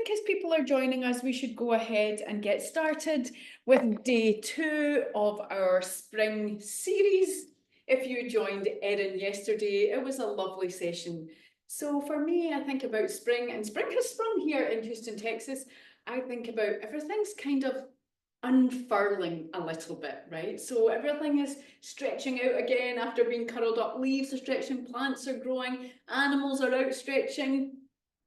think as people are joining us, we should go ahead and get started with day 2 of our spring series. If you joined Erin yesterday, it was a lovely session. So for me, I think about spring, and spring has sprung here in Houston, Texas. I think about everything's kind of unfurling a little bit, right? So everything is stretching out again after being curled up. Leaves are stretching, plants are growing, animals are out stretching.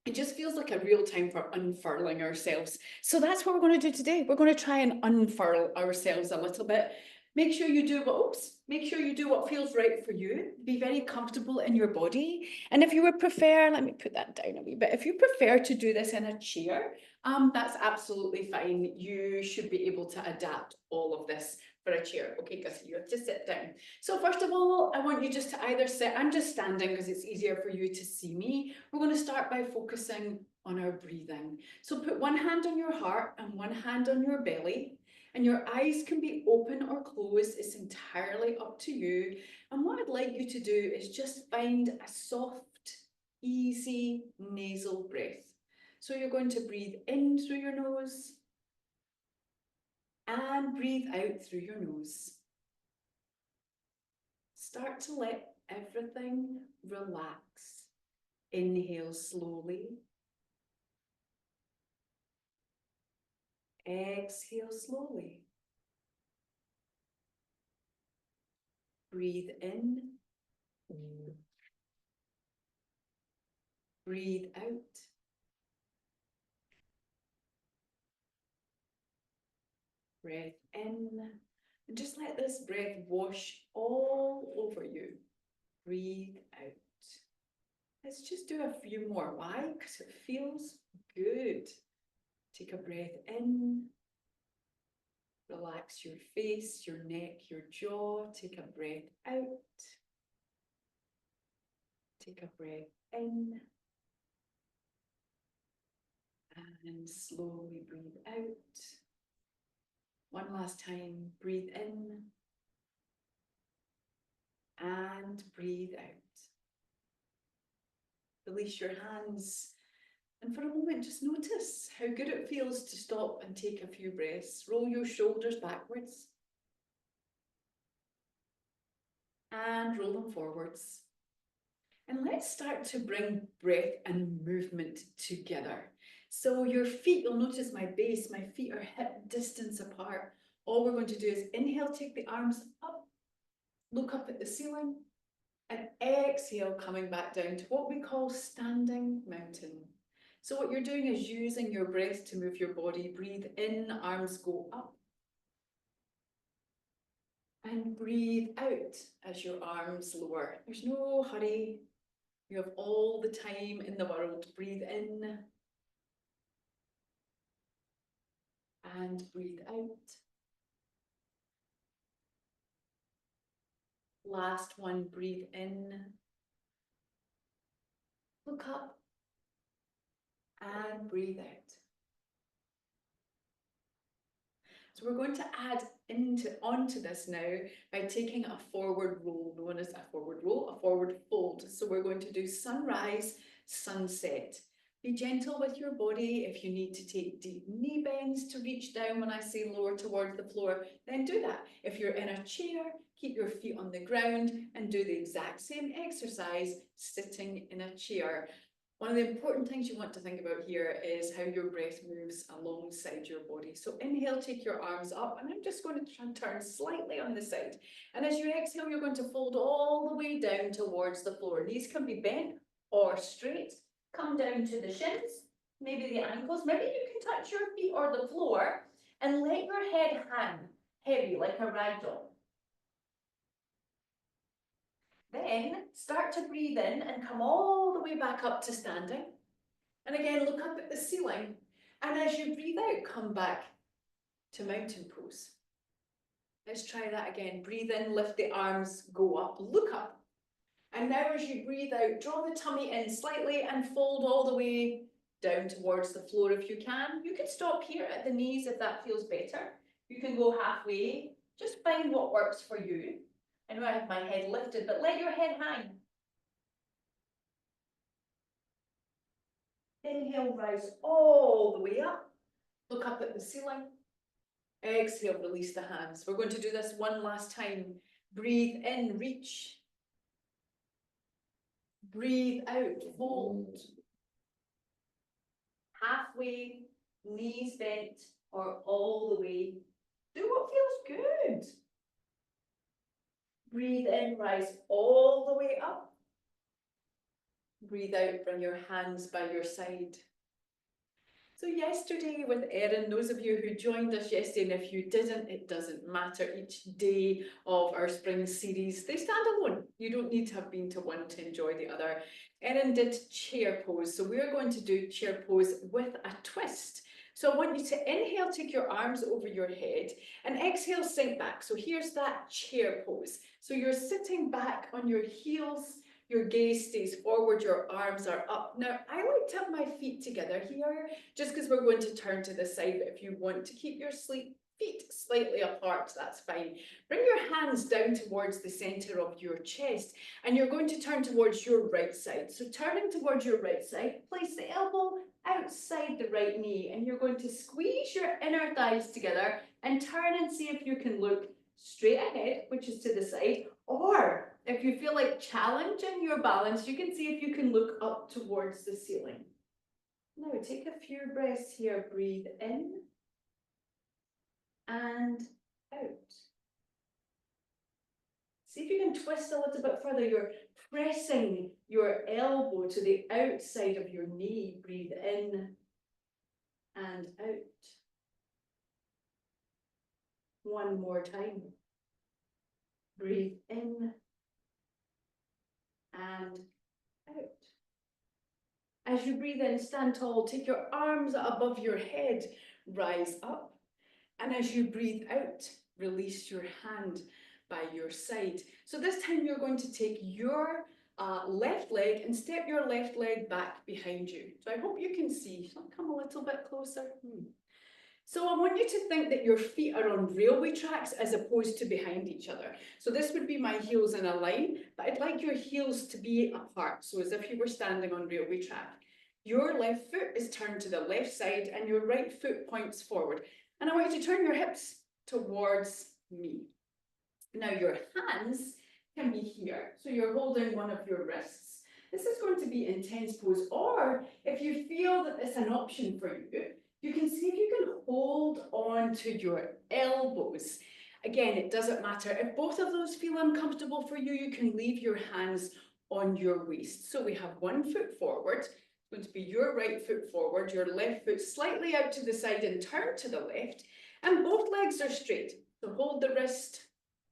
It just feels like a real time for unfurling ourselves. So that's what we're going to do today. We're going to try and unfurl ourselves a little bit. Make sure you do what feels right for you. Be very comfortable in your body. And if you would prefer, let me put that down a wee bit. If you prefer to do this in a chair, that's absolutely fine. You should be able to adapt all of this for a chair. Okay, Gussie, you have to sit down. So first of all, I want you just to either sit, I'm just standing because it's easier for you to see me. We're going to start by focusing on our breathing. So put one hand on your heart and one hand on your belly, and your eyes can be open or closed. It's entirely up to you. And what I'd like you to do is just find a soft, easy nasal breath. So you're going to breathe in through your nose and breathe out through your nose. Start to let everything relax. Inhale slowly. Exhale slowly. Breathe in. Breathe out. Breath in. And just let this breath wash all over you. Breathe out. Let's just do a few more. Why? Because it feels good. Take a breath in. Relax your face, your neck, your jaw. Take a breath out. Take a breath in. And slowly breathe out. One last time, breathe in. And breathe out. Release your hands. And for a moment, just notice how good it feels to stop and take a few breaths. Roll your shoulders backwards. And roll them forwards. And let's start to bring breath and movement together. So your feet, you'll notice my base, my feet are hip distance apart. All we're going to do is inhale, take the arms up, look up at the ceiling, and exhale, coming back down to what we call standing mountain. So what you're doing is using your breath to move your body. Breathe in, arms go up. And breathe out as your arms lower. There's no hurry. You have all the time in the world. Breathe in. And breathe out. Last one, breathe in. Look up. And breathe out. So we're going to add onto this now by taking a forward roll, known as a forward roll, a forward fold. So we're going to do sunrise, sunset. Be gentle with your body. If you need to take deep knee bends to reach down when I say lower towards the floor, then do that. If you're in a chair, keep your feet on the ground and do the exact same exercise sitting in a chair. One of the important things you want to think about here is how your breath moves alongside your body. So inhale, take your arms up, and I'm just going to turn slightly on the side. And as you exhale, you're going to fold all the way down towards the floor. These can be bent or straight. Come down to the shins, maybe the ankles. Maybe you can touch your feet or the floor and let your head hang heavy like a rag doll. Then start to breathe in and come all the way back up to standing. And again, look up at the ceiling. And as you breathe out, come back to mountain pose. Let's try that again. Breathe in, lift the arms, go up, look up. And now as you breathe out, draw the tummy in slightly and fold all the way down towards the floor if you can. You can stop here at the knees if that feels better. You can go halfway. Just find what works for you. I know I have my head lifted, but let your head hang. Inhale, rise all the way up. Look up at the ceiling. Exhale, release the hands. We're going to do this one last time. Breathe in, reach. Breathe out, fold. Halfway, knees bent, or all the way. Do what feels good. Breathe in, rise all the way up. Breathe out, bring your hands by your side. So yesterday with Erin, those of you who joined us yesterday, and if you didn't, it doesn't matter. Each day of our spring series, they stand alone. You don't need to have been to one to enjoy the other. Erin did chair pose, so we're going to do chair pose with a twist. So I want you to inhale, take your arms over your head, and exhale, sink back. So here's that chair pose. So you're sitting back on your heels, your gaze stays forward, your arms are up. Now, I like to have my feet together here, just because we're going to turn to the side, but if you want to keep your feet slightly apart, that's fine. Bring your hands down towards the center of your chest, and you're going to turn towards your right side. So turning towards your right side, place the elbow outside the right knee, and you're going to squeeze your inner thighs together and turn and see if you can look straight ahead, which is to the side, or if you feel like challenging your balance, you can see if you can look up towards the ceiling. Now take a few breaths here. Breathe in and out. See if you can twist a little bit further. You're pressing your elbow to the outside of your knee. Breathe in and out. One more time. Breathe in and out. As you breathe in, stand tall, take your arms above your head, rise up. And as you breathe out, release your hand by your side. So this time you're going to take your left leg and step your left leg back behind you. So I hope you can see. Shall I come a little bit closer? So I want you to think that your feet are on railway tracks as opposed to behind each other. So this would be my heels in a line, but I'd like your heels to be apart. So as if you were standing on railway track. Your left foot is turned to the left side and your right foot points forward. And I want you to turn your hips towards me. Now your hands can be here. So you're holding one of your wrists. This is going to be intense pose, or if you feel that it's an option for you, you can see if you can hold on to your elbows. Again, it doesn't matter. If both of those feel uncomfortable for you, you can leave your hands on your waist. So we have one foot forward. It's going to be your right foot forward, your left foot slightly out to the side and turn to the left. And both legs are straight. So hold the wrist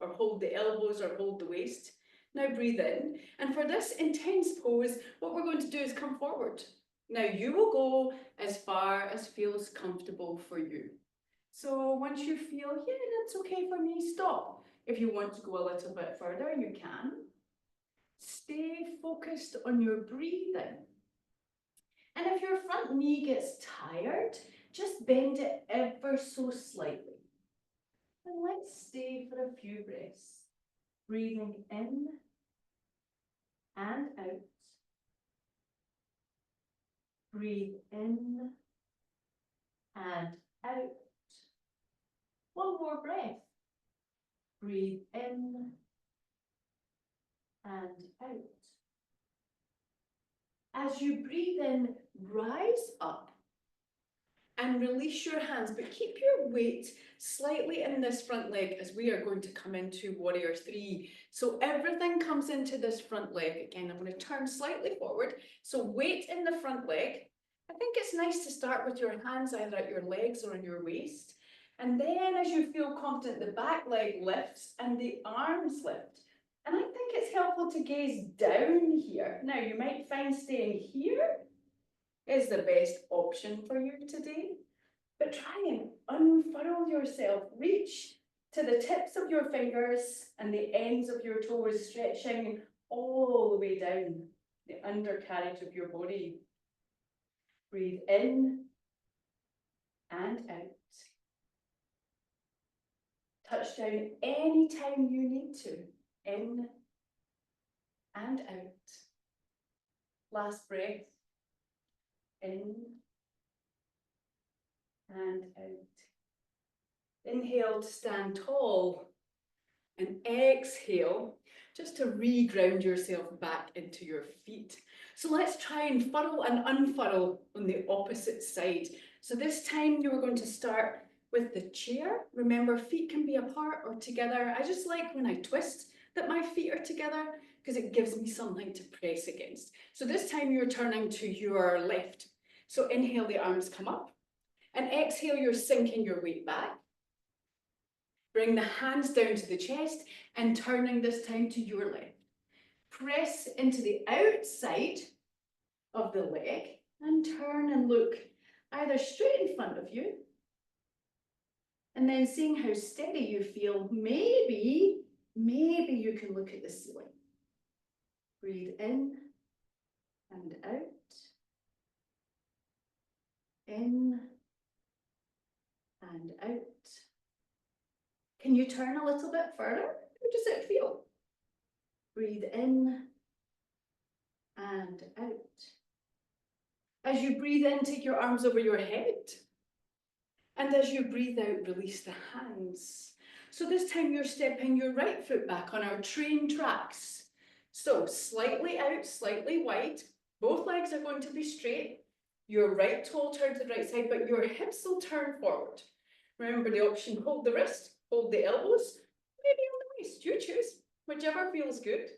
or hold the elbows or hold the waist. Now breathe in. And for this intense pose, what we're going to do is come forward. Now you will go as far as feels comfortable for you. So once you feel, yeah, that's okay for me, stop. If you want to go a little bit further, you can. Stay focused on your breathing. And if your front knee gets tired, just bend it ever so slightly. And let's stay for a few breaths. Breathing in and out. Breathe in and out. One more breath. Breathe in and out. As you breathe in, rise up and release your hands, but keep your weight slightly in this front leg as we are going to come into Warrior 3. So everything comes into this front leg. Again, I'm going to turn slightly forward. So weight in the front leg. I think it's nice to start with your hands either at your legs or on your waist. And then as you feel confident, the back leg lifts and the arms lift. And I think it's helpful to gaze down here. Now you might find staying here is the best option for you today, but try and unfurl yourself. Reach to the tips of your fingers and the ends of your toes, stretching all the way down the undercarriage of your body. Breathe in and out. Touch down anytime you need to. In and out. Last breath. In and out. Inhale to stand tall and exhale just to re-ground yourself back into your feet. So let's try and furrow and unfurl on the opposite side. So this time you're going to start with the chair. Remember, feet can be apart or together. I just like when I twist that my feet are together because it gives me something to press against. So this time you're turning to your left. So inhale, the arms come up, and exhale, you're sinking your weight back. Bring the hands down to the chest and turning this time to your left. Press into the outside of the leg and turn and look either straight in front of you, and then seeing how steady you feel, maybe you can look at the ceiling. Breathe in and out. In and out. Can you turn a little bit further? How does it feel? Breathe in and out. As you breathe in, take your arms over your head. And as you breathe out, release the hands. So this time you're stepping your right foot back on our train tracks. So slightly out, slightly wide. Both legs are going to be straight. Your right toe will turn to the right side, but your hips will turn forward. Remember the option, hold the wrist, hold the elbows, maybe on the waist. You choose, whichever feels good.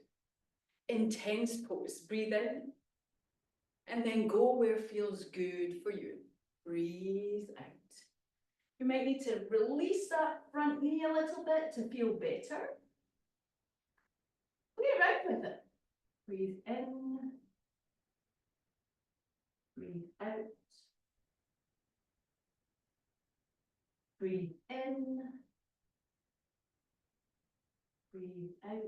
Intense pose. Breathe in. And then go where feels good for you. Breathe out. You might need to release that front knee a little bit to feel better. Play around with it. Breathe in. Breathe out. Breathe in. Breathe out.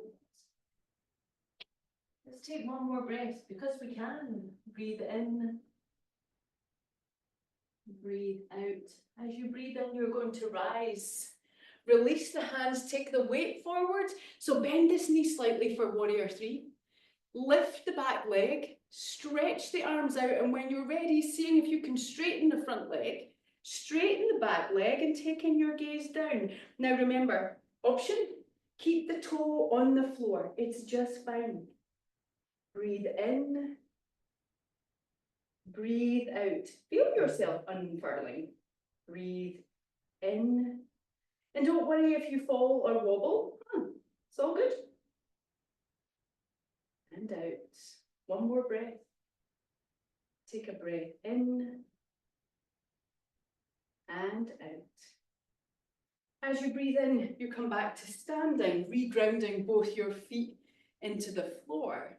Let's take one more breath because we can. Breathe in. Breathe out. As you breathe in, you're going to rise. Release the hands, take the weight forward. So bend this knee slightly for warrior three. Lift the back leg, stretch the arms out, and when you're ready, seeing if you can straighten the front leg, straighten the back leg and taking your gaze down. Now remember, option, keep the toe on the floor. It's just fine. Breathe in. Breathe out. Feel yourself unfurling. Breathe in. And don't worry if you fall or wobble. It's all good. And out. One more breath. Take a breath in and out. As you breathe in, you come back to standing, re-grounding both your feet into the floor.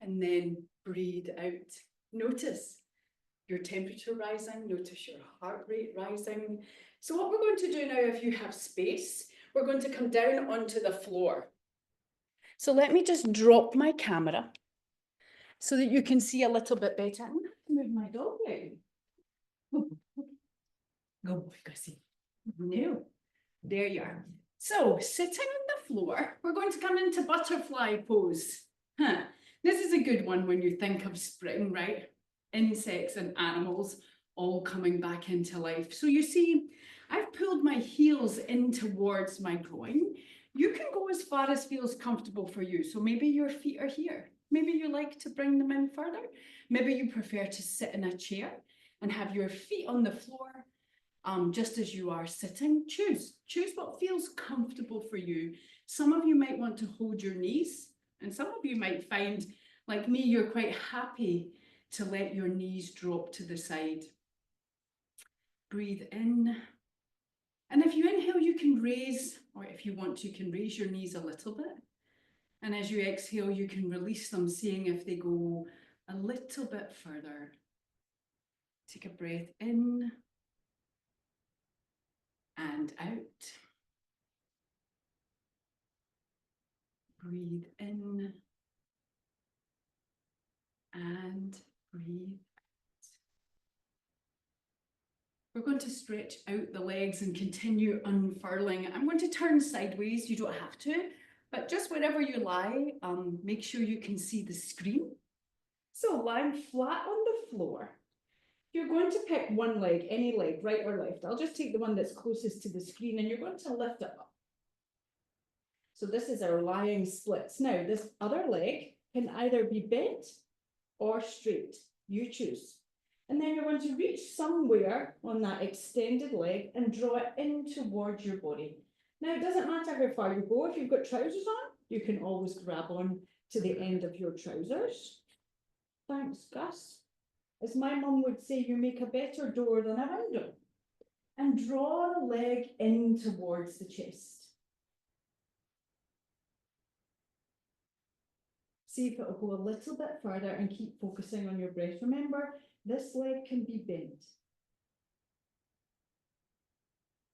And then breathe out. Notice your temperature rising, notice your heart rate rising. So what we're going to do now, if you have space, we're going to come down onto the floor. So let me just drop my camera so that you can see a little bit better. I'm going to have to move my dog out. Go boy, go see. No, there you are. So sitting on the floor, we're going to come into butterfly pose. This is a good one when you think of spring, right? Insects and animals all coming back into life. So you see, I've pulled my heels in towards my groin. You can go as far as feels comfortable for you. So maybe your feet are here. Maybe you like to bring them in further. Maybe you prefer to sit in a chair and have your feet on the floor, just as you are sitting. Choose what feels comfortable for you. Some of you might want to hold your knees, and some of you might find, like me, you're quite happy to let your knees drop to the side. Breathe in. And if you inhale, you can raise, or if you want to, you can raise your knees a little bit. And as you exhale, you can release them, seeing if they go a little bit further. Take a breath in and out. Breathe in and breathe out. We're going to stretch out the legs and continue unfurling. I'm going to turn sideways. You don't have to, but just wherever you lie, make sure you can see the screen. So lying flat on the floor. You're going to pick one leg, any leg, right or left. I'll just take the one that's closest to the screen and you're going to lift it up. So this is our lying splits. Now, this other leg can either be bent or straight. You choose. And then you're going to reach somewhere on that extended leg and draw it in towards your body. Now, it doesn't matter how far you go. If you've got trousers on, you can always grab on to the end of your trousers. Thanks, Gus. As my mum would say, you make a better door than a window. And draw the leg in towards the chest. See if it'll go a little bit further and keep focusing on your breath. Remember, this leg can be bent.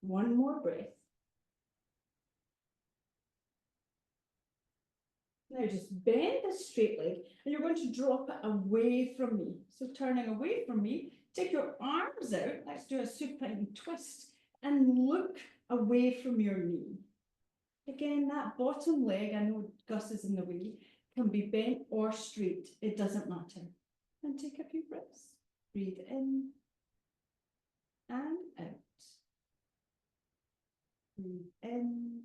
One more breath. Now just bend this straight leg and you're going to drop it away from me. So turning away from me, take your arms out. Let's do a supine twist and look away from your knee. Again, that bottom leg, I know Gus is in the way, can be bent or straight. It doesn't matter. And take a few breaths. Breathe in and out. Breathe in.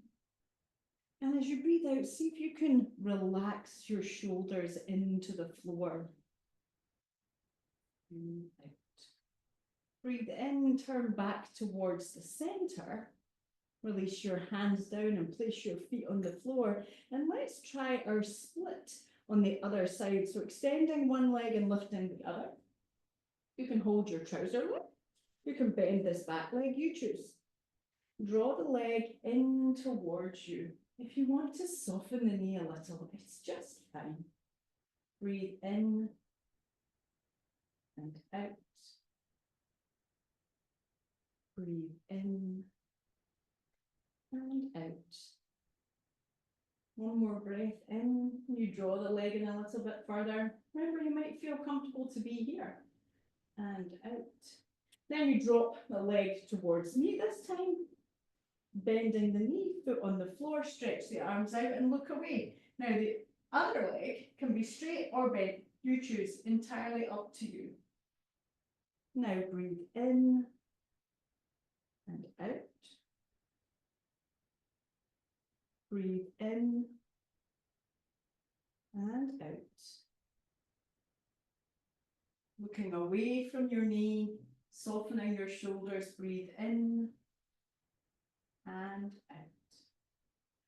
And as you breathe out, see if you can relax your shoulders into the floor. Breathe out. Breathe in, turn back towards the center. Release your hands down and place your feet on the floor. And let's try our split on the other side. So extending one leg and lifting the other. You can hold your trouser leg. You can bend this back leg, you choose. Draw the leg in towards you. If you want to soften the knee a little, it's just fine. Breathe in and out. Breathe in and out. One more breath in. You draw the leg in a little bit further. Remember, you might feel comfortable to be here. And out. Then you drop the leg towards me this time. Bending the knee, foot on the floor, stretch the arms out and look away. Now the other leg can be straight or bent. You choose, entirely up to you. Now breathe in and out. Breathe in and out. Looking away from your knee, softening your shoulders, breathe in and out.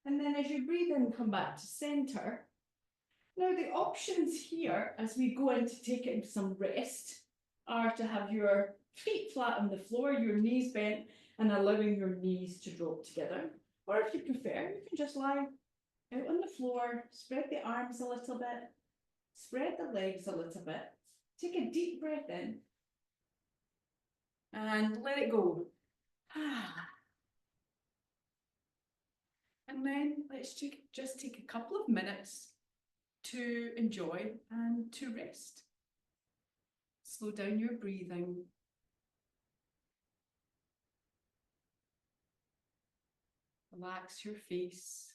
And then as you breathe in, come back to center. Now the options here, as we go into taking some rest, are to have your feet flat on the floor, your knees bent, and allowing your knees to drop together. Or if you prefer, you can just lie out on the floor, spread the arms a little bit, spread the legs a little bit. Take a deep breath in and let it go. And then let's just take a couple of minutes to enjoy and to rest. Slow down your breathing. Relax your face,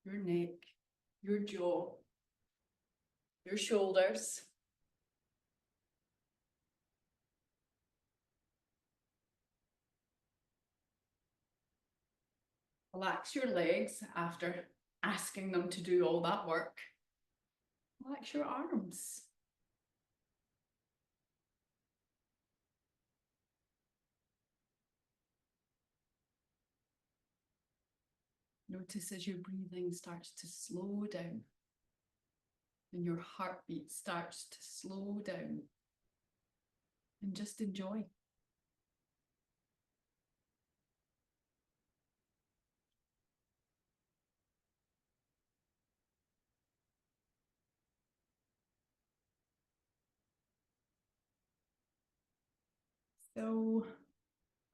your neck, your jaw, your shoulders. Relax your legs after asking them to do all that work. Relax your arms. Notice as your breathing starts to slow down and your heartbeat starts to slow down, and just enjoy. So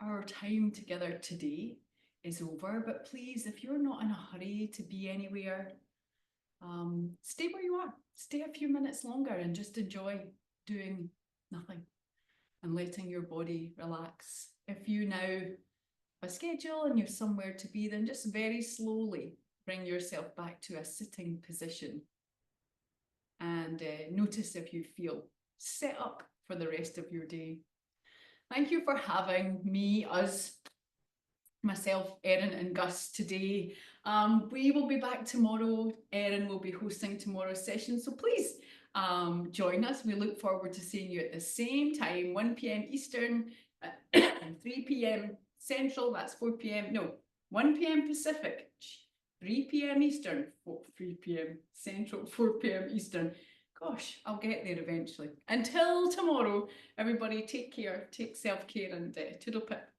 our time together today is over, but please, if you're not in a hurry to be anywhere, stay where you are. Stay a few minutes longer and just enjoy doing nothing and letting your body relax. If you now have a schedule and you're somewhere to be, then just very slowly bring yourself back to a sitting position and notice if you feel set up for the rest of your day. Thank you for having me, us, myself, Erin and Gus today. We will be back tomorrow. Erin will be hosting tomorrow's session, so please join us. We look forward to seeing you at the same time, 1 p.m. Eastern, 3 p.m. Central, that's 4 p.m. No, 1 p.m. Pacific, 3 p.m. Eastern, 3 p.m. Central, 4 p.m. Eastern. Gosh, I'll get there eventually. Until tomorrow, everybody take care, take self-care, and toodle pip.